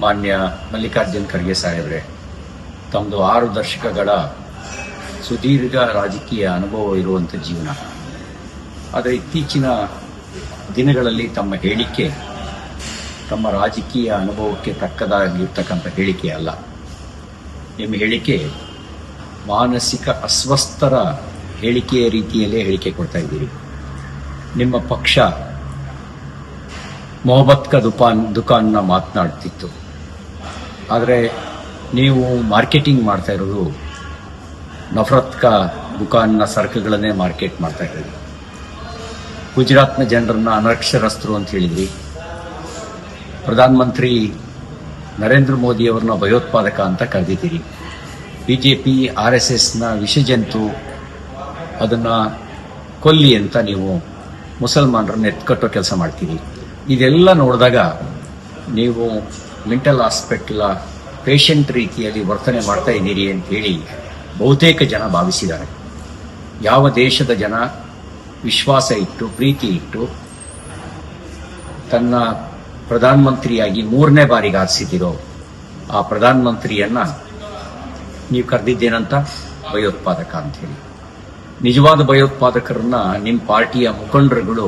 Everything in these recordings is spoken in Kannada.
ಮಾನ್ಯ ಮಲ್ಲಿಕಾರ್ಜುನ್ ಖರ್ಗೆ ಸಾಹೇಬ್ರೆ, ತಮ್ಮದು 6 ದಶಕಗಳ ಸುದೀರ್ಘ ರಾಜಕೀಯ ಅನುಭವ ಇರುವಂಥ ಜೀವನ. ಆದರೆ ಇತ್ತೀಚಿನ ದಿನಗಳಲ್ಲಿ ತಮ್ಮ ಹೇಳಿಕೆ ತಮ್ಮ ರಾಜಕೀಯ ಅನುಭವಕ್ಕೆ ತಕ್ಕದಾಗಿರ್ತಕ್ಕಂಥ ಹೇಳಿಕೆ ಅಲ್ಲ. ನಿಮ್ಮ ಹೇಳಿಕೆ ಮಾನಸಿಕ ಅಸ್ವಸ್ಥರ ಹೇಳಿಕೆಯ ರೀತಿಯಲ್ಲೇ ಹೇಳಿಕೆ ಕೊಡ್ತಾ ಇದ್ದೀರಿ. ನಿಮ್ಮ ಪಕ್ಷ ಮೊಹಬ್ಬತ್ ಕಾ ದುಕಾನ್ನ ಮಾತನಾಡ್ತಿತ್ತು, ಆದರೆ ನೀವು ಮಾರ್ಕೆಟಿಂಗ್ ಮಾಡ್ತಾ ಇರೋದು ನಫರತ್ ಕಾ ದುಕಾನ್ನ ಸರಕುಗಳನ್ನೇ ಮಾರ್ಕೆಟ್ ಮಾಡ್ತಾ ಇದ್ದೀರಿ. ಗುಜರಾತ್ನ ಜನರನ್ನ ಅನಕ್ಷರಸ್ಥರು ಅಂತ ಹೇಳಿದ್ರಿ. ಪ್ರಧಾನಮಂತ್ರಿ ನರೇಂದ್ರ ಮೋದಿ ಅವರನ್ನ ಭಯೋತ್ಪಾದಕ ಅಂತ ಕರೆದಿದ್ದೀರಿ. ಬಿಜೆಪಿ RSSನ ವಿಷಜಂತು, ಅದನ್ನ ಕೊಲ್ಲಿ ಅಂತ ನೀವು ಮುಸಲ್ಮಾನರನ್ನ ಎತ್ಕಟ್ಟೋ ಕೆಲಸ ಮಾಡ್ತೀರಿ. ಇದೆಲ್ಲ ನೋಡಿದಾಗ ನೀವು ಮೆಂಟಲ್ ಹಾಸ್ಪಿಟಲ್ ಪೇಷಂಟ್ ರೀತಿಯಲ್ಲಿ ವರ್ತನೆ ಮಾಡ್ತಾ ಇದ್ದೀರಿ ಅಂತ ಹೇಳಿ ಬಹುತೇಕ ಜನ ಭಾವಿಸಿದ್ದಾರೆ. ಯಾವ ದೇಶದ ಜನ ವಿಶ್ವಾಸ ಇಟ್ಟು ಪ್ರೀತಿ ಇಟ್ಟು ತನ್ನ ಪ್ರಧಾನಮಂತ್ರಿಯಾಗಿ 3ನೇ ಬಾರಿಗೆ ಆರಿಸಿದಿರೋ ಆ ಪ್ರಧಾನಮಂತ್ರಿಯನ್ನ ನೀವು ಕರೆದಿದ್ದೇನಂತ ಭಯೋತ್ಪಾದಕ ಅಂತ ಹೇಳಿ. ನಿಜವಾದ ಭಯೋತ್ಪಾದಕರನ್ನ ನಿಮ್ಮ ಪಾರ್ಟಿಯ ಮುಖಂಡರುಗಳು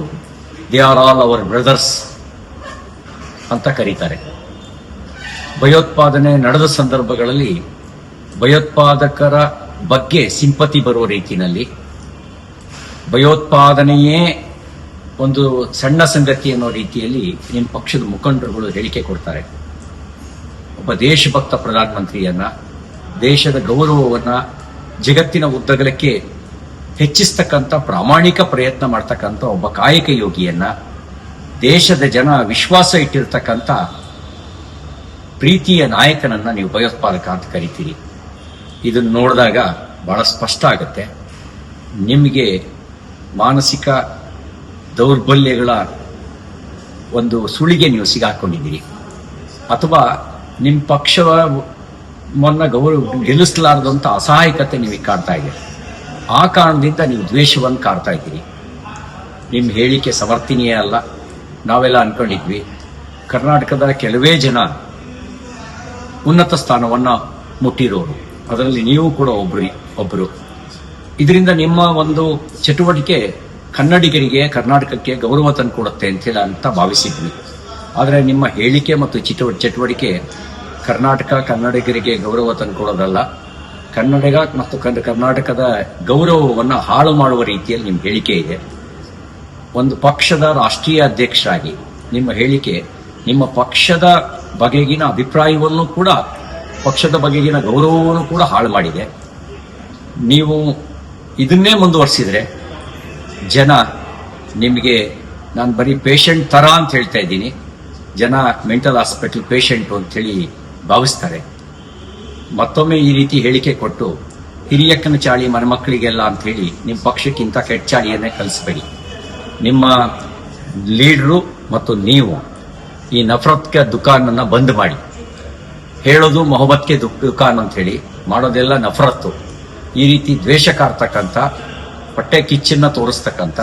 they are all our brothers ಅಂತ ಕರೀತಾರೆ. ಭಯೋತ್ಪಾದನೆ ನಡೆದ ಸಂದರ್ಭಗಳಲ್ಲಿ ಭಯೋತ್ಪಾದಕರ ಬಗ್ಗೆ ಸಿಂಪತಿ ಬರುವ ರೀತಿಯಲ್ಲಿ ಭಯೋತ್ಪಾದನೆಯೇ ಒಂದು ಸಣ್ಣ ಸಂಗತಿ ಅನ್ನೋ ರೀತಿಯಲ್ಲಿ ನಿಮ್ಮ ಪಕ್ಷದ ಮುಖಂಡರುಗಳು ಹೇಳಿಕೆ ಕೊಡ್ತಾರೆ. ಒಬ್ಬ ದೇಶಭಕ್ತ ಪ್ರಧಾನಮಂತ್ರಿಯನ್ನ, ದೇಶದ ಗೌರವವನ್ನ ಜಗತ್ತಿನ ಉದ್ದಗಲಕ್ಕೆ ಹೆಚ್ಚಿಸ್ತಕ್ಕಂಥ ಪ್ರಾಮಾಣಿಕ ಪ್ರಯತ್ನ ಮಾಡ್ತಕ್ಕಂಥ ಒಬ್ಬ ಕಾಯಕ ಯೋಗಿಯನ್ನ, ದೇಶದ ಜನ ವಿಶ್ವಾಸ ಇಟ್ಟಿರ್ತಕ್ಕಂಥ ಪ್ರೀತಿಯ ನಾಯಕನನ್ನ ನೀವು ಭಯೋತ್ಪಾದಕ ಅಂತ ಕರಿತೀರಿ. ಇದನ್ನು ನೋಡಿದಾಗ ಬಹಳ ಸ್ಪಷ್ಟ ಆಗುತ್ತೆ ನಿಮಗೆ ಮಾನಸಿಕ ದೌರ್ಬಲ್ಯಗಳ ಒಂದು ಸುಳಿಗೆ ನೀವು ಸಿಗಾಕೊಂಡಿದ್ದೀರಿ, ಅಥವಾ ನಿಮ್ಮ ಪಕ್ಷವನ್ನ ಗೆಲ್ಲಿಸಲಾರದಂಥ ಅಸಹಾಯಕತೆ ನಿಮಗೆ ಕಾಡ್ತಾ ಇದೆ. ಆ ಕಾರಣದಿಂದ ನೀವು ದ್ವೇಷವನ್ನು ಕಾಡ್ತಾ ಇದ್ದೀರಿ. ನಿಮ್ಮ ಹೇಳಿಕೆ ಸಮರ್ಥನೀಯ ಅಲ್ಲ. ನಾವೆಲ್ಲ ಅನ್ಕೊಂಡಿದ್ವಿ ಕರ್ನಾಟಕದ ಕೆಲವೇ ಜನ ಉನ್ನತ ಸ್ಥಾನವನ್ನ ಮುಟ್ಟಿರೋರು, ಅದರಲ್ಲಿ ನೀವು ಕೂಡ ಒಬ್ಬರು. ಇದರಿಂದ ನಿಮ್ಮ ಒಂದು ಚಟುವಟಿಕೆ ಕನ್ನಡಿಗರಿಗೆ, ಕರ್ನಾಟಕಕ್ಕೆ ಗೌರವ ತಂದುಕೊಡುತ್ತೆ ಅಂತೇಳಿ ಅಂತ ಭಾವಿಸಿದ್ವಿ. ಆದರೆ ನಿಮ್ಮ ಹೇಳಿಕೆ ಮತ್ತು ಚಟುವಟಿಕೆ ಕನ್ನಡಿಗರಿಗೆ ಗೌರವ ತಂದುಕೊಡೋದಲ್ಲ, ಕನ್ನಡಿಗ ಮತ್ತು ಕರ್ನಾಟಕದ ಗೌರವವನ್ನು ಹಾಳು ಮಾಡುವ ರೀತಿಯಲ್ಲಿ ನಿಮ್ಮ ಹೇಳಿಕೆ ಇದೆ. ಒಂದು ಪಕ್ಷದ ರಾಷ್ಟ್ರೀಯ ಅಧ್ಯಕ್ಷರಾಗಿ ನಿಮ್ಮ ಹೇಳಿಕೆ ನಿಮ್ಮ ಪಕ್ಷದ ಬಗೆಗಿನ ಅಭಿಪ್ರಾಯವನ್ನು ಕೂಡ, ಪಕ್ಷದ ಬಗೆಗಿನ ಗೌರವವನ್ನು ಕೂಡ ಹಾಳು ಮಾಡಿದೆ. ನೀವು ಇದನ್ನೇ ಮುಂದುವರಿಸಿದ್ರೆ ಜನ ನಿಮಗೆ, ನಾನು ಬರೀ ಪೇಷಂಟ್ ತರ ಅಂತ ಹೇಳ್ತಾ ಇದ್ದೀನಿ, ಜನ ಮೆಂಟಲ್ ಹಾಸ್ಪಿಟಲ್ ಪೇಷಂಟು ಅಂತೇಳಿ ಭಾವಿಸ್ತಾರೆ. ಮತ್ತೊಮ್ಮೆ ಈ ರೀತಿ ಹೇಳಿಕೆ ಕೊಟ್ಟು ಹಿರಿಯಕ್ಕನ ಚಾಳಿ ಮನೆಮಕ್ಕಳಿಗೆಲ್ಲ ಅಂತ ಹೇಳಿ ನಿಮ್ಮ ಪಕ್ಷಕ್ಕಿಂತ ಕೆಟ್ಟ ಚಾಳಿಯನ್ನೇ ಕಲಿಸಬೇಡಿ. ನಿಮ್ಮ ಲೀಡ್ರು ಮತ್ತು ನೀವು ಈ ನಫರತ್ ಕೆ ದುಕಾನನ್ನ ಬಂದ್ ಮಾಡಿ. ಹೇಳೋದು ಮೊಹಬ್ಬತ್ ಕೆ ದುಕಾನ್ ಅಂತ ಹೇಳಿ, ಮಾಡೋದೆಲ್ಲ ನಫರತ್ತು. ಈ ರೀತಿ ದ್ವೇಷ ಕಾರ್ತಕ್ಕಂಥ, ಹೊಟ್ಟೆ ಕಿಚ್ಚನ್ನ ತೋರಿಸ್ತಕ್ಕಂಥ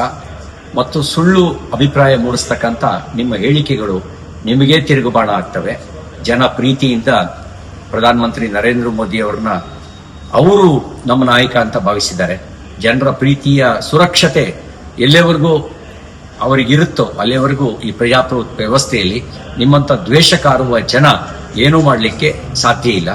ಮತ್ತು ಸುಳ್ಳು ಅಭಿಪ್ರಾಯ ಮೂಡಿಸ್ತಕ್ಕಂಥ ನಿಮ್ಮ ಹೇಳಿಕೆಗಳು ನಿಮಗೇ ತಿರುಗುಬಾಣ ಆಗ್ತವೆ. ಜನ ಪ್ರೀತಿಯಿಂದ ಪ್ರಧಾನಮಂತ್ರಿ ನರೇಂದ್ರ ಮೋದಿ ಅವರನ್ನ ಅವರು ನಮ್ಮ ನಾಯಕ ಅಂತ ಭಾವಿಸಿದ್ದಾರೆ. ಜನರ ಪ್ರೀತಿಯ ಸುರಕ್ಷತೆ ಎಲ್ಲೆವರೆಗೂ ಅವರಿಗಿರುತ್ತೋ ಅಲ್ಲಿವರೆಗೂ ಈ ಪ್ರಜಾಪ್ರಭುತ್ವ ವ್ಯವಸ್ಥೆಯಲ್ಲಿ ನಿಮ್ಮಂತ ದ್ವೇಷ ಕಾರುವ ಜನ ಏನೂ ಮಾಡಲಿಕ್ಕೆ ಸಾಧ್ಯ ಇಲ್ಲ.